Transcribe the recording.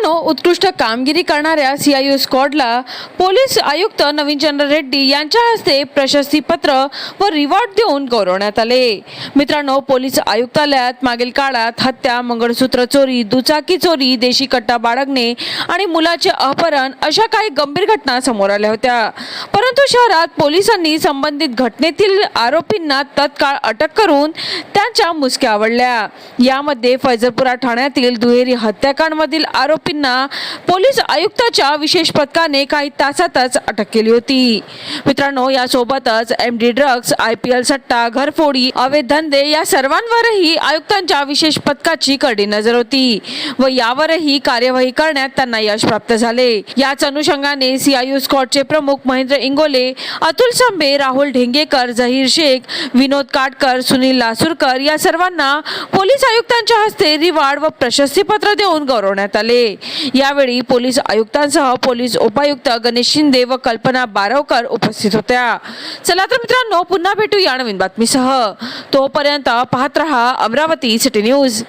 मित्रांनो, उत्कृष्ट कामगिरी करणाऱ्या सीआययू स्क्वॉडला पोलीस आयुक्त नवीनचंद्र रेड्डी यांच्या हस्ते प्रशस्तीपत्र व रिवॉर्ड देऊन गौरवण्यात आले। मित्रांनो, पोलीस आयुक्तालयात मागील काळात हत्या, मंगळसूत्र चोरी, दुचाकी चोरी, देशी कट्टा बाळगणे आणि मुलाचे अपहरण अशा काही गंभीर घटना समोर आल्या होत्या। परंतु शहरात पोलिसांनी संबंधित घटनेतील आरोपींना तत्काळ अटक करून त्यांच्या मुसक्या आवळल्या। यामध्ये फैजलपुरा ठाण्यातील दुहेरी हत्याकांडमधील आरोपींना पोलीस आयुक्ताच्या विशेष पथकाने काही तासातच अटक केली होती। मित्रांनो, यासोबतच एमडी ड्रग्ज, आयपीएल सट्टा, घरफोडी, अवैध धंदे या सर्वांवरही आयुक्तांच्या विशेष पथकाची करडी नजर होती व यावरही कार्यवाही करण्यात त्यांना यश प्राप्त झाले। याच अनुषंगाने सीआययू स्क्वॉडचे प्रमुख महेंद्र इंगोले, अतुल संभे, राहुल ढेंगेकर, झहीर शेख, विनोद काटकर, सुनील लासूरकर या सर्वांना पोलीस आयुक्तांच्या हस्ते रिवॉर्ड व प्रशस्तीपत्र देऊन गौरवण्यात आले। यावेळी पोलीस आयुक्तांसह पोलीस उपायुक्त गणेश शिंदे व कल्पना बारवकर उपस्थित होत्या। चला तर मित्रांनो, पुन्हा भेटू या नवीन बातमीसह। तोपर्यंत पाहत रहा अमरावती सिटी न्यूज।